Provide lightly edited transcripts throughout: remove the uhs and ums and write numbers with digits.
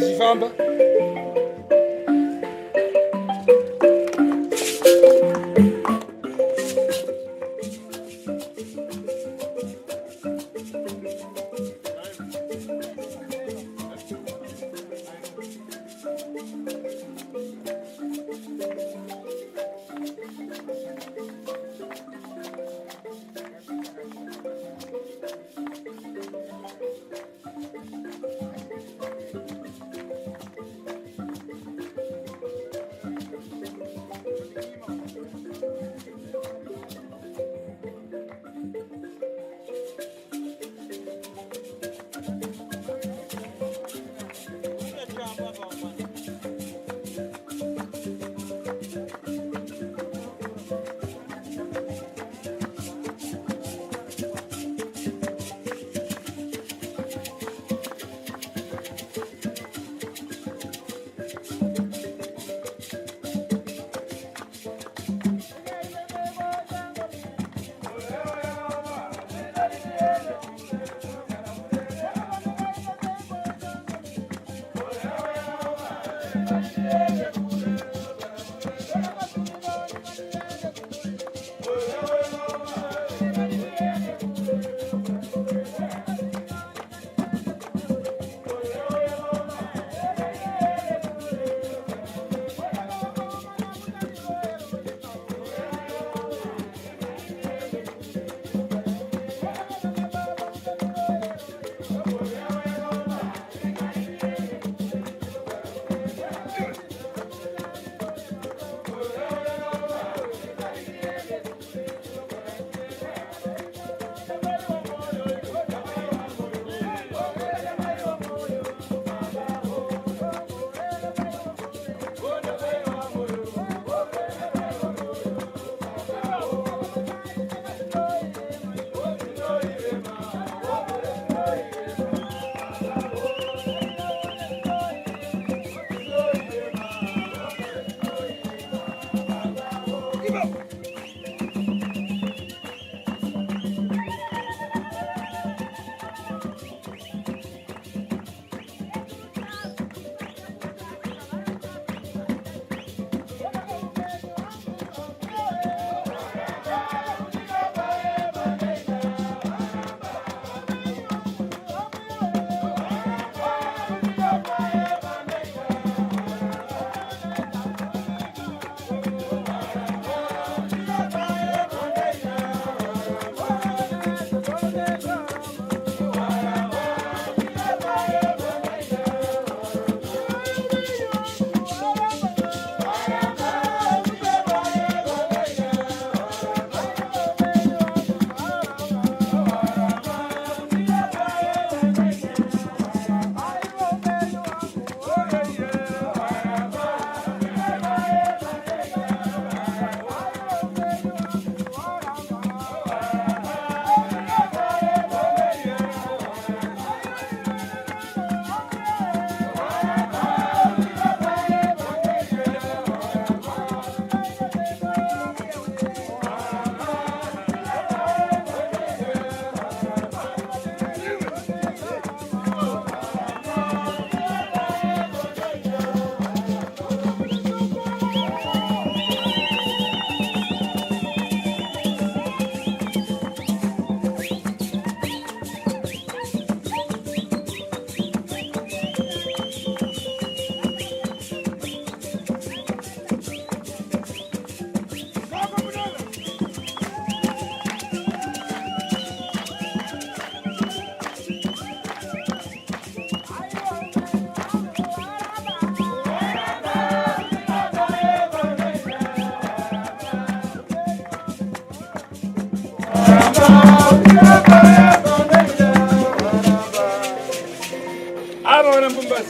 zifamba.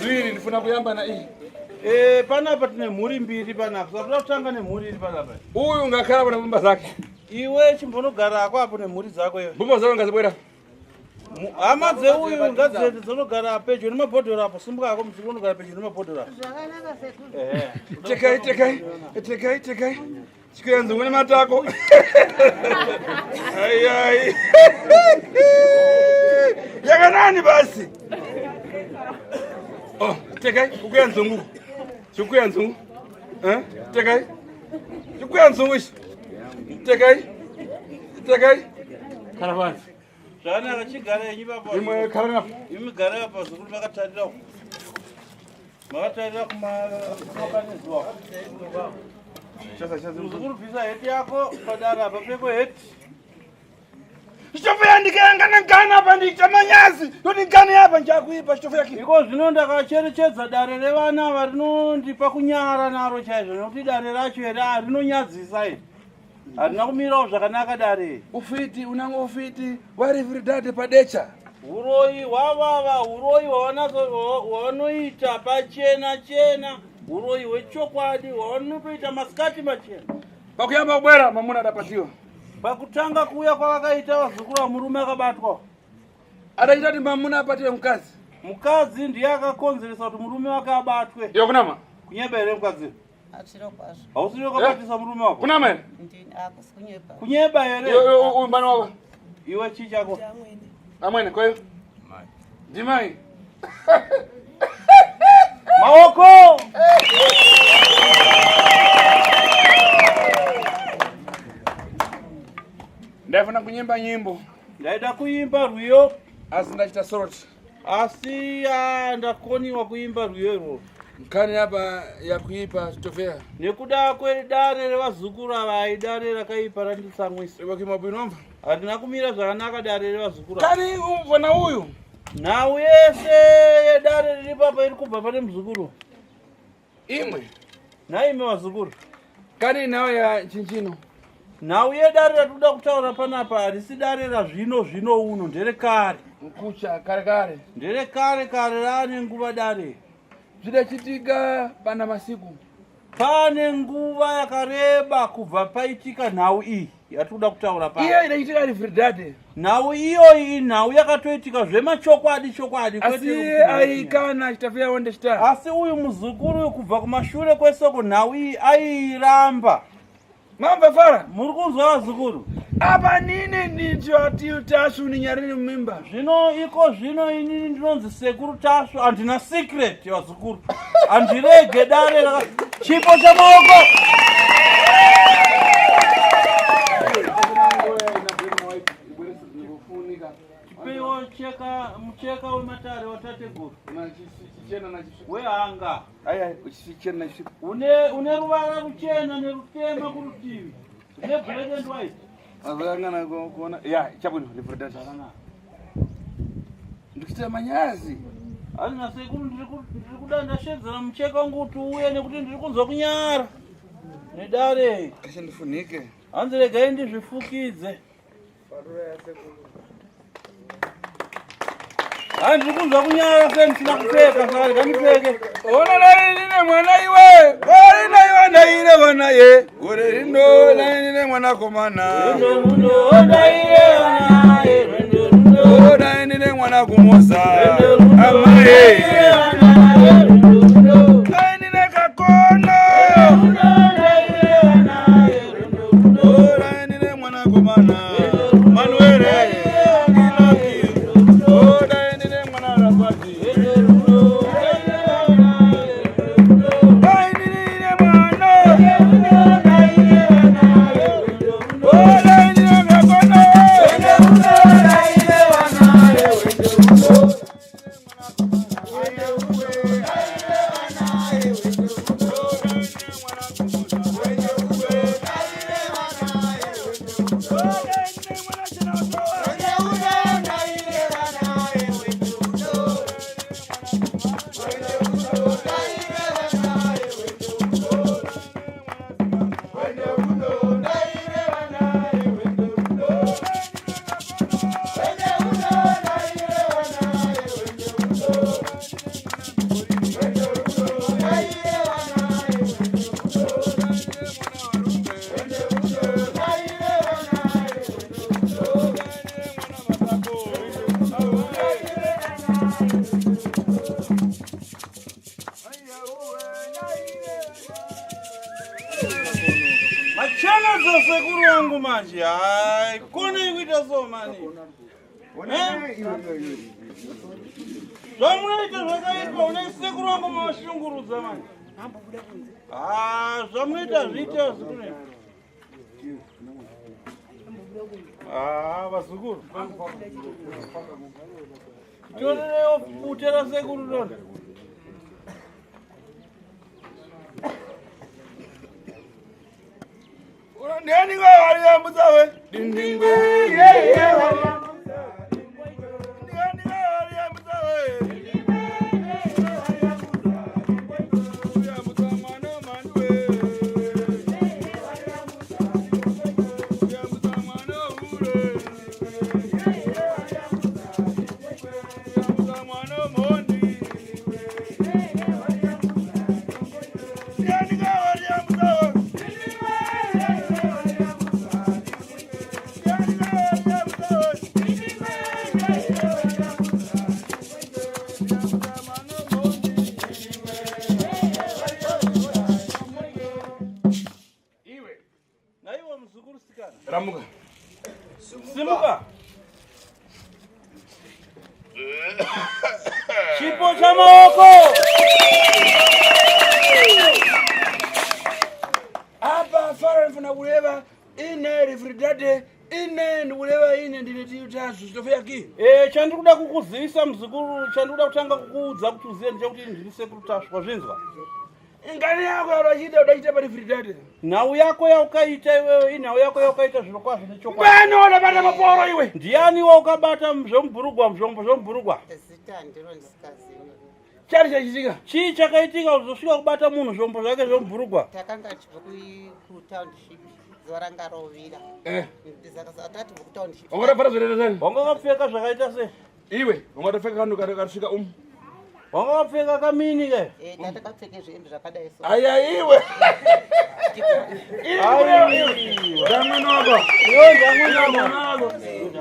Zwiri ndifuna kuyamba na iyi. Panapa tine mhuri mbiri panapa. Saka kutanga nemhuri iri panapa. Uyu ungakhala pana mbumba zake. Iwe chimbonogara ako apo nemhuri dzako iwe. Mbumba zako ngazibwera. Hama dzeuyu ngadzende dzinogara pedyo nemabhodhoro apo. Simbuka ako muzvinogara pedyo nemabhodhoro apo. Tekai. Chikuyanzu mwene matako. Ai. Yakanani basi. Oh, Tekai, ukuya nzungu. Ukuya nzungu. Tekai. Ukuya nzungu. Tekai. Tekai. Karavan. Jana akachigara enyipa Imwe karana. imigara apa zukuru vakatarira makatarira kumakanizwa zukuru bvisa heti yako padara apa peko heti Chitofuya ndikangana ngana apa ndichamanyazi. Yoti ngani apa nchakuipa chitofuya ki. iko zvino ndakacherechedza dare revana ava rinondipa kunyara naro chaizvo nokuti dare racho here rinonyadzisa iri harina kumirawo zvakanaka dare. Ufiti unango ufiti wari viridade padecha. Uroyi hwavava uroyi hwavanoita pachena chena uroyi hwechokwadi hwavanotoita masikati machena. Pakuyamba kubwera mamuna adapatiwa. Pakutanga kuuya kwavakaita vazukuru murume akabatwa. Adaita kuti mamuna apatiwe mkazi. Mukadzi ndiye akakonzeresa kuti murume wake abatwe. Iyo kunama? Kunyeba here mukadzi? Achiro kwazvo. Hausiri wakabatisa murume wako? Kunama here? Ndini akusi kunyeba. Kunyeba here? Uyu mbani wako? Iwe chi chako? Amwene kwayo? Mai. Ndimai. Maoko! Ndafuna kunyimba nyimbo. Ndaida kuimba rwiyo. Asi ndachita soroti. Asi ndakoniwa kuimba rwiyo irworwo. Nkani hapa ya kuipa chitofuya. Nekuda kwedare revazukuru ava idare rakaipa randitsamwisa. Iwa kimabwinomva. Harina kumira zvakanaka dare revazukuru. Kani umvona uyu? Nhau yese yedare riri papa iri kubva pane muzukuru. Imwe. Naime vazukuru. Kani nawe ya chinchino. Nhau yedare ratoda kutaura panapa harisi dare razvino uno nderekare. Mkucha kare. Nderekare rane nguva dare. Zvidachitika pana masiku. Pane nguva yakareba kubva paitika nhau iyi yatoda kutaura pa. Iyo idachitika ari viridade. Nhau iyoyi inhau yakatoitika zvemachokwadi kwete. Asi aikana chitofuya wonde chita. Asi uyu muzukuru kubva kumashure kwesoko nhau iyi airamba. Mamva fara. Muri kunzwa vazukuru? Apa nini ndicho ati Tashu ni nyariri mimba. Zvino inini ndinonzi sekuru Tashu handina secret vazukuru. Handirege dare chipo chamaoko. Chipewo mucheka wematare watateguru. Wehanga. Aya, chichena na chipo. Une ruvara ruchena nerutema kurutivi. Ne black and white. Azangana kuona. Ya, chabuni viridade. Ndikuchita manyazi. Hazina sekuru ndiri kuda ndashedzera mucheka wangu kuti uye nekuti ndiri kunzwa kunyara. Nedare. Kasha ndifunike. Hanzi regai ndizvifukidze. Ndiri kunzwa kunyara sendisina kupfeka saka ngandipfeke. Ona laini mwana iwe. Ori naiwe ndaire mwana ye. Ori rindo laini mwana komana. Rindo ndaire mwana ye. Ori laini mwana kumosa. Amaye. Laini kakono. Ori laini mwana komana. Manuere. Machana za sekuru wangu manje. Ai, kone kuita so mani. Zvamunoita zvakaipa unesekuru wangu mashungurudza mani. Zvamunoita zviita zvikuru. Vazukuru. Torerewo putera sekuru dona. Ndiani ngawaliyambutsa we? Dindingwe. Ramuka. Simuka. Chipo cha maoko. Apa fara mfuna kuleva ine refridate ine ndikuleva ine ndine tiyutasu chitofeya ki. Chandikuda kukuzivisa mzukuru, chandikuda kutanga kukuudza kuti uziye ndechekuti ndiri sekuru Tashu, wazvinzwa? Ngani yako yawachita udachita pa refridate. Nhau yako yaukaita iwewe, nhau yako yaukaita zviro kwazvo nechokwadi. Bani wanabata maporo iwe. Ndiani waukabata zvomburugwa zvomburugwa? Zita ndiro ndisikazivi. Chari chachitika? Chii chakaitika uzosvika kubata munhu zvombo zvake zvomburugwa? Takanga tichibva kutownship zuva ranga rovira. Ndizakasatati kutownship. Ungafara zvirere zani? Wanga wakapfeka zvakaita sei? Iwe ungatopfeka kanhu kasvika Wanga wakapfeka kamini ke? Ndatakapfeka zvinhu zvakadai so. Aya iwe.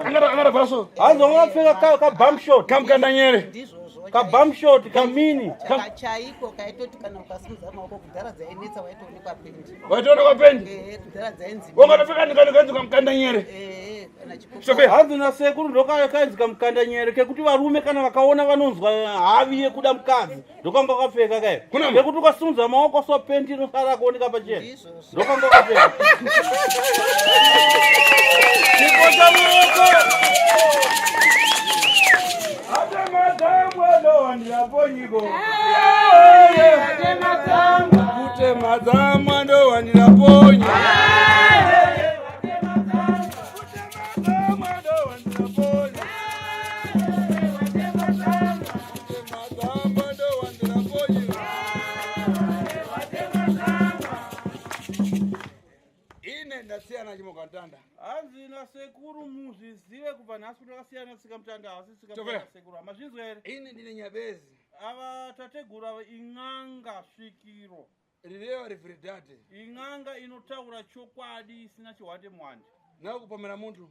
Angara vaso. Hanzi wanga wakapfeka ka bump shot. Kamkandanyere. Ndizvozvo. Ka bump shot kamini. Chaiko kaitoti kana ukasimudza maoko kudhara dzainetsa waitoonekwa pendi. Waitoonekwa pendi? Kudhara dzainzi. Wangatopfeka kanhu kamkandanyere. Kana chipo. Sofia. Hanzi nasekuru ndokainzi kamukandanyere kekuti varume kana vakaona vanonzwa havi yekuda mukadzi ndokanga wakapfeka kai. Kekuti ukasimudza maoko so pendi inosara kuoneka pachena. Ndokanga wakapfeka. Chipo cha maoko. Kutemadzamwa ndo wandiraponya. Ine ndasiyana chimokantanda. Hanzi nasekuru muzvizive kubva nhasi kuti akasiyana tsika mutanda asi tsika mutanda sekuru. Amazvinzwa here? Ine ndine nyabezi. Ava tategura ing'anga svikiro. Rireva refridate. Ing'anga inotaura chokwadi isina chihwate mwandi. Nawe kupomera muntu.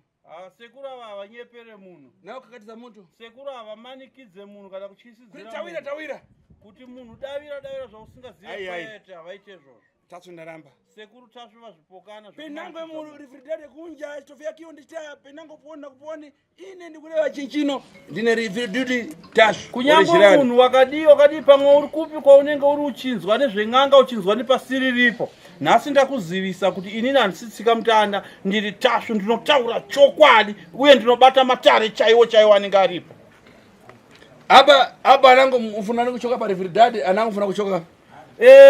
Sekuru ava havanyepere munhu. Nawe kukakatidza muntu. Sekuru havamanikidze munhu kana kuchisidzira. Tawira. Kuti munhu davira zvausingazive kwaete havaite izvozvo. Tashu ndaramba. Sekuru Tashu vazvipokana. Penangwe mu refridate kunja chitofeya kiyo ndichitaya penango kuponi ine ndikureva chinchino ndine refridate Tashu. Kunyangwe munhu wakadi pamwe uri kupi kwaunenge uri uchinzwa nezveng'anga uchinzwa nepasiriripo. Nhasi ndakuzivisa kuti inini handisitsika mutanda ndiri Tashu ndinotaura chokwadi uye ndinobata matare chaiwo anenge aripo. Aba anango mufuna kuchoka pa refridate anango mufuna kuchoka.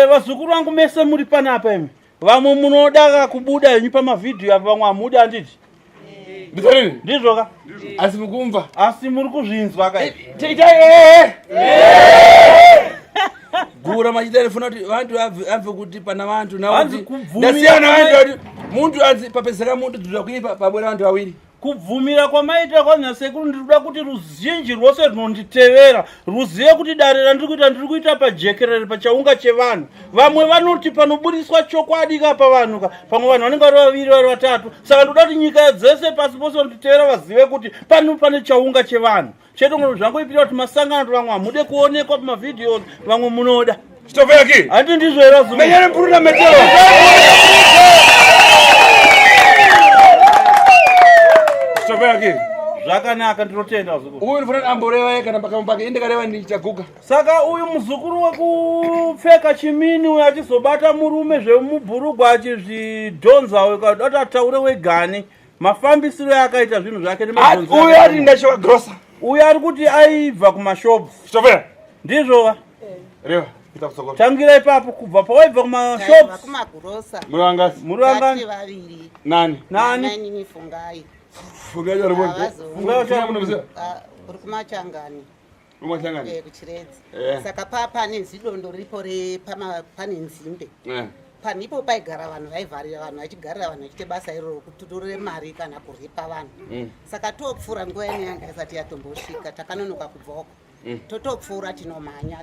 Vazukuru vangu mese muri panapa imi. Vamwe munoda kubuda yenyu pamavidhiyo apa vamwe hamuda handiti. Ndizvorini? Ndizvoka. Asi mukumva. Asi muri kuzvinzwa kai. Gura machita rifuna kuti vantu abve kuti pana vantu nawo kuti ndasiyana vantu muntu anzi papezera muntu dzura kuipa pabwera vantu vawiri. Kubvumira kwamaita kwanasekuru ndikuda kuti ruzhinji rwose runonditevera ruzive kuti dare ndiri kuita pajekerere pachaunga chevanhu. Vamwe vanoti panobudiswa chokwadi kapa vanhu pamwe vanhu vanenge vari vaviri vari vatatu. Saka ndoda kuti nyika dzese pasi pose vanditevera vazive kuti pane chaunga chevanhu. Cheto zvangoipira kuti masangano kuti vamwe hamude kuonekwa pamavidhiyo vamwe munoda. Chitofeya ki? Handi ndizvo era zuma. Menyere mpurira metero. Zvakanaka ndinotenda zukuru. Uyu ndifuna amboreva yeka na pakama pake indikareva ndichaguka. Saka uyu muzukuru wekupfeka chimini uyu achizobata murume zvemubhurugwa achizvidhonza ukadati ataure wegani mafambisiro akaita zvinhu zvake nemadhonza. Uyu ari ndashoka grosa. Uyu ari kuti aibva kumashopu. Stopera. Ndizvova. Reva. Tangira ipapo kubva pawaibva kumashopu. Kumagrosa. Murangasi. Nani? Nani nifungai. Fungai ari bonke. Fungai chamuna. Uri kumachangani. Kumachangani. Kuchiredzi. Saka pane zidondo ripo pane nzimbe. Panipo paigara vanhu vaivharira vanhu vachigarira vanhu vachite basa iro rokututurire mari kana kuripa vanhu. Saka topfuura nguva ine yanga isati yatombosvika takanonoka kubvako. Totopfuura tinomhanya.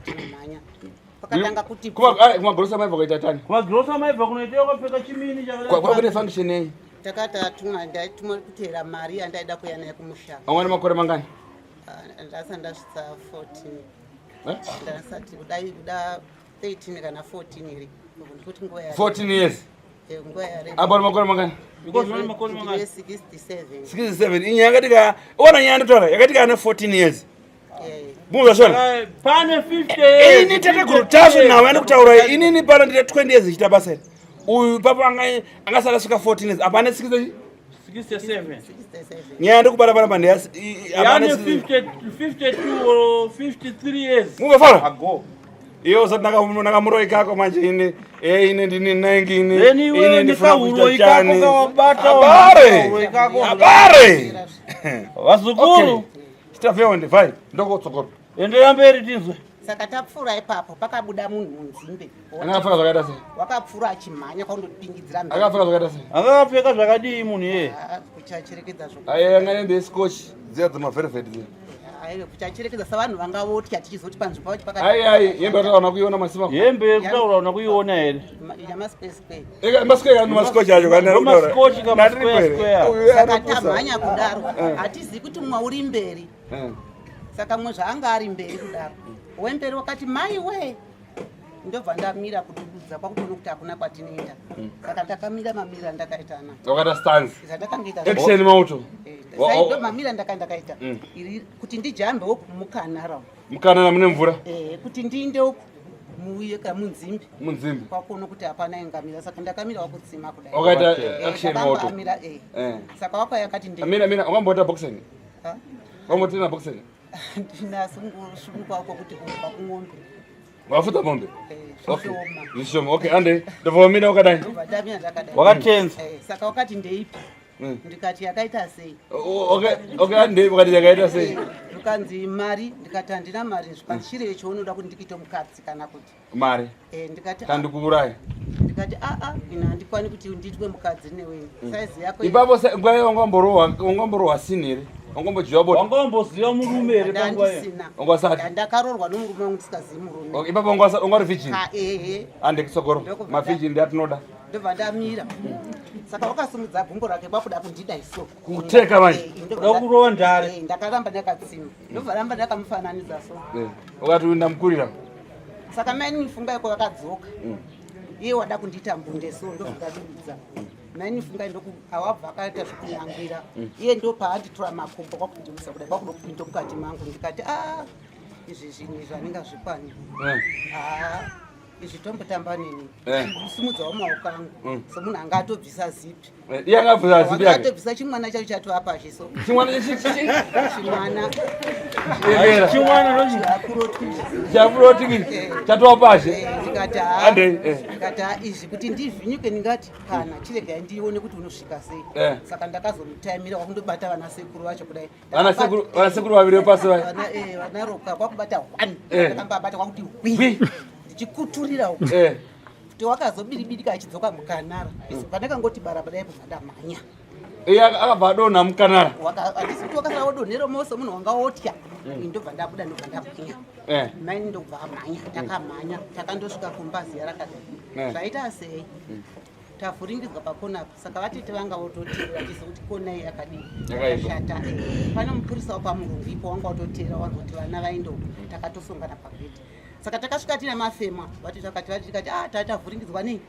Pakatanga kuti kumagrosa maibva kuita tani? Kumagrosa maibva kunoita wakapfeka chimini kune function ei? Takatatuma ndaituma kutera mari yandaida kuya nayo kumusha. Amwana makore mangani? Ndasati ndasvitsa 14. Ndasati kuda 13 kana 14 iri. 14 years. Nguva yare. Apa makore mangani? Because makore mangani? 67. 67. Inyanga yakatika ona nyanda tora yakatika ana 14 years. Bunga shona. Pane 50 years. Ini tete kurutazo nawe anokutaura inini pano ndite 20 years ichita basa. Uyu papa angasala suka 14 years. Apane 67. 67. Nyanda kubara para pande yasi. Apane 52 or 53 years. Bunga fara. Ago. Iyo zati nakamuroi kako manje ine ndini nangi ine ine ndifuna kuita chani. Abare. Vazukuru. Chitafewa ndifai ndoko tsokoro. Endera mberi tinzwe. Saka tapfuura ipapo pakabuda munhu munzimbe. Akapfeka zvakaita sei? Wakapfuura achimhanya kwaundopingidzira mberi. Akapfeka zvakaita sei? Akapfeka zvakadii munhu iye? Kuchacherekedza zvoko. Angaende scotch dziya dzemavelvet dziya. Kuchacherekedza savanhu vangavoti achizoti panzvimbo pacho pakati. Hembe yataona kuiona masima. Hembe yekutaura kuiona here. Yamasquare. Masquare kanu mascotch acho kana kutaura. Mascotch kama square. Saka tamhanya kudaro. Hatizivi kuti mwauri mberi. Saka mwe zvaanga ari mberi kudaro. Wemberi wakati mai we. Ndobva ndamira kudududza kwakutoona kuti hakuna kwatinoenda. Saka ndakamira mamira ndakaitana. Wakata stance. Zvandakangoita. Action mauto. Saindo mamira ndakaita. Iri kuti ndijambe mukanara. Mukanara mune mvura. Kuti ndiinde muuye kamunzimbe. Munzimbe. Kwakuona kuti hapana ingamira saka ndakamira wakutsima kudai. Wakaita action mauto. Saka wakwa yakati ndi. Amina wakambota boxing. Wamotina boxing. Ndinasungusunguka kuti kubva kumombe. Wafuta mombe? Okay. Nishoma. Okay, ande. Ndavomina wakadai. Ndavomina ndakadai. Wakatenza. Saka wakati ndeipi. Ndikati yakaita sei. Okay, ande wakati yakaita sei. Ndukanzi mari, ndikati handina mari, zvipanchire chaunoda kuti ndikite mukadzi kana kuti. Mari. Ndikati kandi kuuraya. Ndikati ina handikwani kuti nditwe mukadzi neweni. Size yako. Ipapo ngwaye ungamborowa sinire. Ungombojiwa bota. Ungomboziva murume here panguva iyo. Ungasati. Ndakarorwa nomurume wangu ndisikazivi murume. Ipapo ungari virgin. Ande kisokoro. Mavigin ndatinoda. Ndobva ndamira. Saka wakasimudza gumbo rake kwakuda kundida iso. Kuteka manje. Ndakurova ndare. Ndakaramba ndakatsima. Ndobva ramba ndakamufananidza so. Wakati ndamukurira. Saka mai nifunga yako yakadzoka. Iye wada kundiita mbunde so ndokudadudza. Nani funga ndoku awabva akaita zvokunyangira. Iye ndo paanditora makombo kwakundimisa kudai kwakuda kupinda mukati mangu ndikati izvi zvinhu zvaninga zvikwani. Izvi tombotamba neni. Simudzawo maoko angu. Semunhu anga atobvisa zipi. Iye angabvisa zipi yake. Atobvisa chimwana chacho chatova pashi so. Chimwana Chimwana. Chimwana nochi. Chapuroti chatova pashi. Ndikati ande. Ndikati izvi kuti ndivhinyuke ndingati kana chirega ndione kuti unosvika sei. Saka ndakazomutaimira kwakundobata vana sekuru vacho kudai. Vana sekuru vaviri pasi vai. Vana roka kwakubata 1. Ndakambabata kwakuti hwi. Ndichikuturira uko. Kuti wakazobiribirika achidzoka mukanara. Pandakangoti barabara yapo ndamhanya. Akabva adonha mukanara. Handisi kuti wakasara wodonhera mose munhu wanga wotya. Ndobva ndabuda ndobva ndamhanya. Mai ndobva amhanya. Takamhanya. Takandosvika kumbazi yarakadai. Zvaita sei? Tavhuringidzwa pakona. Saka vatete vanga vototeera kuti kona iyi yakadii. Yakashata. Pane mupurisa wapamurungu ipo wanga watoteera wanzi kuti vana vaende uko. Takatosongana pagedhi. Saka takasvika tina mafema tikati tatavhuringidzwa nei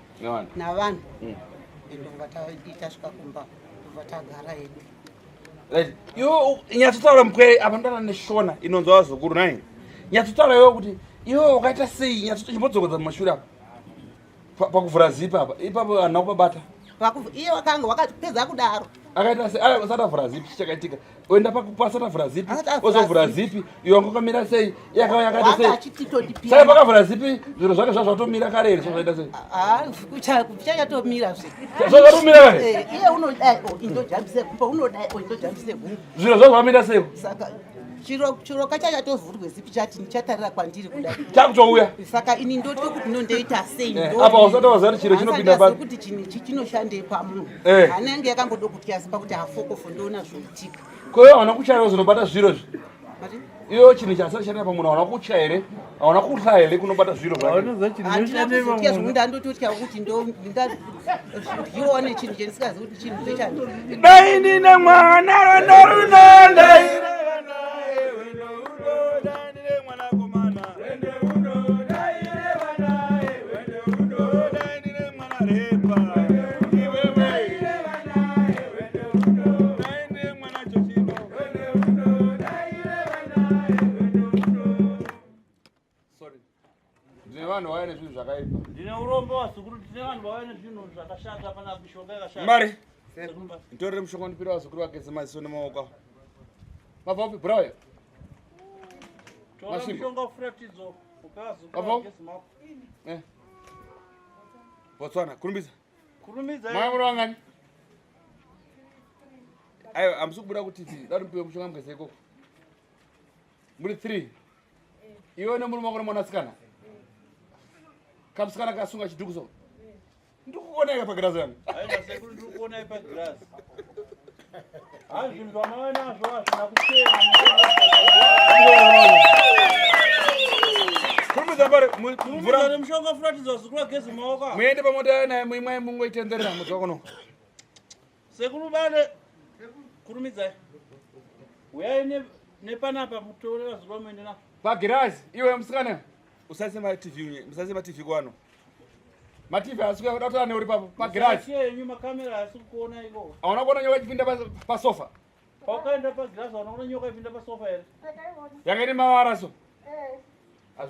navanhu. Ndobva tasvika kumba ndobva tagara hedu. right iwo nyatsotaura mkwere apa ndana neshona inonzo wazukuru nai nyatsotaura iwo kuti iwo wakaita sei nyatsoto chimbodzokodza mumashure apa pakuvhura zipi apa ipapo ana kupabata iye wakanga wakapedza kudaro akaita sei asatavhura zipi chichakaitika oenda pasatavhura zipi ozovhura zipi iwe wanga ukamira sei yakauya akaita sei saka pakavhura zipi zviro zvake zvazvatomira kare here zvazvaita sei kuchachatomira zvazvatomira kare iye unodai indojambise kumba unodai indojambise hungu zviro zvazvamira seiko saka chiro kachachatovhurwe zipi chati ndichatarira kwandiri kudai chakutouya saka ini ndotwe kuti ndondoita sei apa usatovaziva kuti chiro chinopinda pa kuti chinichi chinoshandei pamunhu anenge yakangodo kuti yasimba kuti hafokofo ndoona zvoitika koyo hauna kutya here zvinobata zviro zvi iyo chinhu chasati chaita pamunhu hauna kutya here hauna kutya here kunobata zviro zvakandinazotya zvimwe ndandototya kuti ndoryiwa nechinhu chendisingazivi kuti chinhu chechani dai ndine mwana norunonde vanhu vauya nezvinhu zvakaipa ndine urombo wazukuru tine vanhu vauya nezvinhu zvakashata pana mishonga yakashata mari nditorere mushonga ndipira vazukuru vageze maziso nemaoko mabva upi brauya tora mushonga ufuratidzo upe vazukuru vageze maoko botswana kurumbidza kurumidza maya muri vangani aiwa hamusi kubuda kutiti dati mupiwe mushonga mugeze ikoko muri 3 iwe nemurume wako nemwanasikana kamusikana kasunga chidhuku so ndikukuoneka pagirazi yangu sekuru ndikukuonai pagirazi zvinhu zvamava nazvo hazvina kuchena kurumbidza mbari mvura nemushonga ufuratidzo vazukuru vageze maoko muende pamota naye muimwai mungoitenderera mudzi wako no sekuru bane kurumidzai uyai nepanapa mutore vazukuru vamuende na pagirazi iwe musikana usase matv kwano matv asikuya kudatora neuri papo pagirazi yenyu makamera asi kuona iko hauna kuona nyoka ichipinda pasofa paukaenda pagirazi hauna kuona nyoka ipinda pasofa here yanga ine mavara so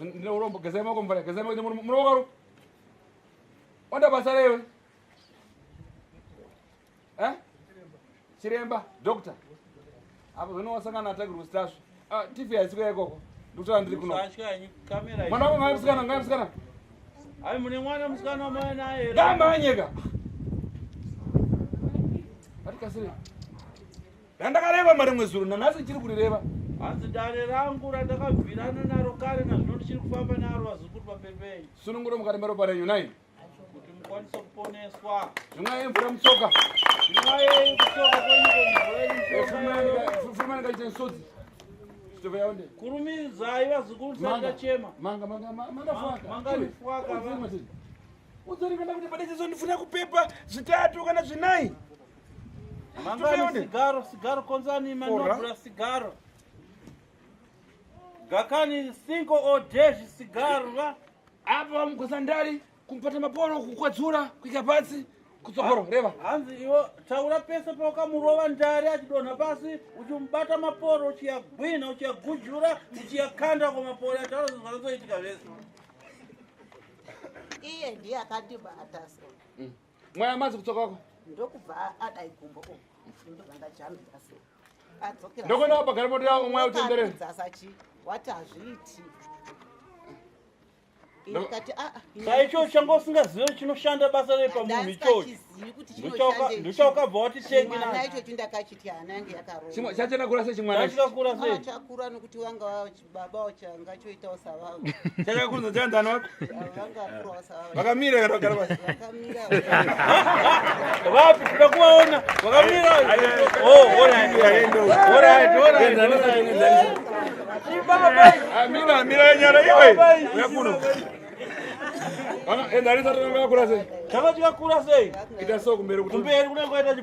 ndine urombo gezai maoko mvara gezai maoko munovokaru onda basa rewe chiremba dokta apo zvinowasangana atagiri kusitasvi tv haisikuya ikoko ndikutora ndiri kuno mwana wangu ngai musikana ai mune mwana musikana wamaya naye ngambanyeka atikasire randakareva mari mwezuro nanhasi chiri kurireva hanzi dare rangu randakabvirana naro kare nazvino ndichiri kufamba naro vazukuru pamberi penyu sununguro mukati meropa renyu nai kuti mukwanise kuponeswa zvimwai mvura mutsoka zvimwai kutsoka kwenyufurumanigaite nsodzi chitove yaonde kurumidzai vazukuru sandachema manganifwaka udzorikanda kuti padechizo ndifuna kupepa 3 kana 4 mangani sigaro konzani manobra sigaro gakani 5 or 10 sigaro va apa mukosandari kumpata maporo kukwadzura kuika pasi kutsogoro reva hanzi iwo taura pese paukamurova ndari achidonha pasi uchimubata maporo uchiyagwina uchiyagujura uchiyakanda kwamaporo ataura zvinhu zvakazoitika zvese iye ndiye akandibata so mwaya mazi kutsoka kwako ndokubva adai gumbo ndobvanga jambira so adzokera ndokwenda pagara moto yako mwaya utenderere sachi wati hazviiti saicho changa usingazivi chinoshanda basa repamunhu ichocho ndochaukabva watitengina icho chindakachiti hana yange yakaroa chachakura sei chimwana chakura sei chakura nokuti vanga baba wachanga choitawo savavo chakakurudza chanzani wako vangakurawo savavo vakamira kana kugara pasi vakamira vapi kuda kuvaona vakamira mira nyara iwe yakuno enda risa tanga kura sei chaka chakura sei ita so kumberi kunangoita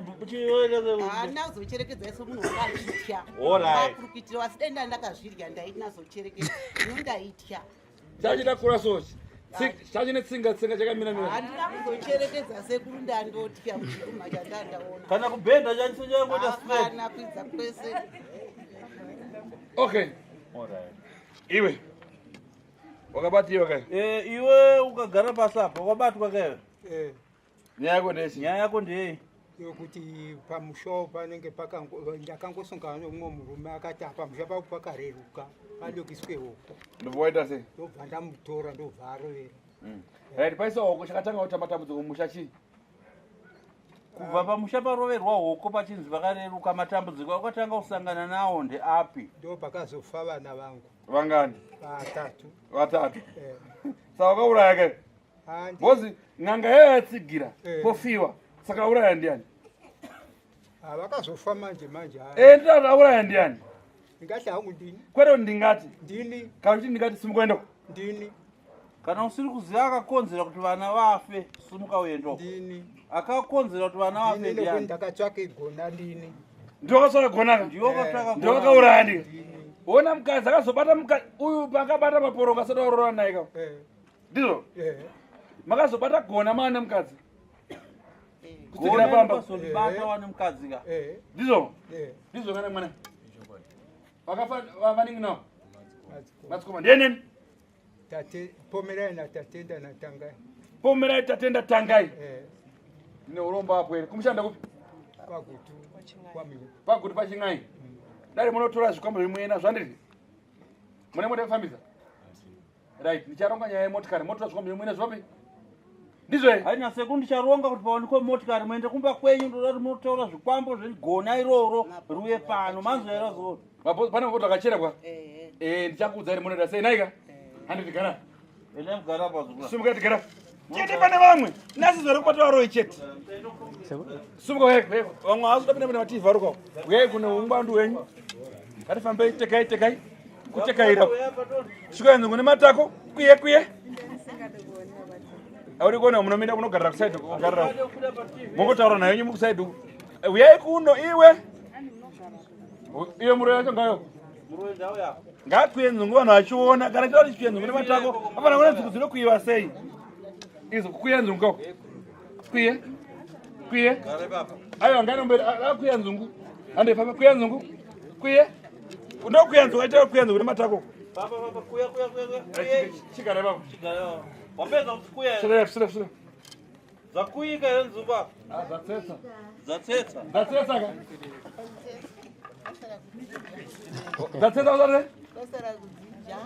hana kuzocherekedza iso munhu wakachitya Alright. kurukitira asi denda ndakazvirya ndaiti nazocherekedza ino ndaitya chachita kura sochi chachine tsinga chakamira mira. handina kuzocheretedza sekuru ndandotya kuti kuma chandandaona kana kubhedha chaniso changoita straight kana kwidza kwese. Okay. Iwe. Wakabatiwa kai. Iwe ukagara pasi apa wakabatwa kai. Nyaya yako ndesi. Nyaya yako ndei. Yokuti pamusho panenge ndakangosongana nomumwe murume akati apa musha papo pakareruka padokiswe hoko Ndovoita sei? ndobva ndamutora ndobva arovera. Right, paisa hoko chakatanga kuti matambudziko musha chi. Kubva pamusha paroverwa hoko pachinzi vakareruka matambudziko akatanga kusangana nawo ndeapi? Ndopakazofa vana vangu Vangani? vatatu. Saka wakauraya kai. Bozi ng'anga yatsigira pofiwa. Saka uraya ndiani? Vakazofa manje nditati auraya ndiani? ndingati hangu ndini. Kwete ndingati? Ndini. Kana kuti ndingati simukuendako? Ndini. Kana usiri kuziva akakonzera kuti vana vafe simuka uendoko? Ndini. Akakonzera kuti vana vafe Ndini ndiani? ndakatsvake gona ndini. Ndiwo akatsvaka gonaka? Ndiwo akatsvaka gona. Ndiwo akauraya ndika? Ona mukadzi akazobata mukadzi uyu pakabata maporo kasada urora naye ka. Ndizvo? Makazobata gona mana mukadzi. Kusikira pamba solibata wane mukadzi ka. Ndizvo? Ndizvo kana mwana. Wakafa vaningi nawo. Matsikoma ndiyeneni. Tate Pomerai na tatenda na Tangai. Pomerai tatenda Tangai. Ndine uromba hapo ere. Kumushanda kupi? Pagutu kwamiro. Pagutu pachingai. Dare munotora zvikwambo zvimwena zvandiri. Mune mode kufambisa. Right, ndicharonga nyaya yemotikari, motora zvikwambo zvimwena zvapi? Ndizvo ere? Haina sekundu ndicharonga kuti paonekwe motikari muende kumba kwenyu ndoda kuti munotora zvikwambo zvegona iroro ruye pano manzwera zvo. Pane mapoto akachera kwa? Ndichakuudza iri munoda sei naika? Handi tigara. Ene mugara pazvukura. Sumuka tigara. Chete pane vamwe. Nasi zviri kubata varo chete. Sumuka wewe. Vamwe hazoda pinda mati varuka. Wewe kuna ungwandu wenyu. Ngatifambe tekai. Kutekaira. Shuka nzungu ne matako. Kuye. Auri kona munomenda kunogarira kuside kugarira. Mungotaura nayo nyu kuside. Wewe kuno iwe. Iyo muro yacho ngayo. Muro ndao ya. Ngakuye nzungu vanhu vachiona kana chitoti chiye nzungu ne matako. Apana kuna nzungu dzino kuiva sei. Izo kuya nzungu kako. Kuye. Gare baba. Ayo ngano mbere akuya nzungu. Ande papa kuya nzungu. Kuye. Ndo kuya nzungu aita kuya nzungu ne matako. Baba kuya. Chigare baba. Chigare. Wapeza kuya. Sire. Zakuyika yenzuba. Zatsetsa. Zatsetsa ka. Zatsetsa uzare? Basara kudzinja.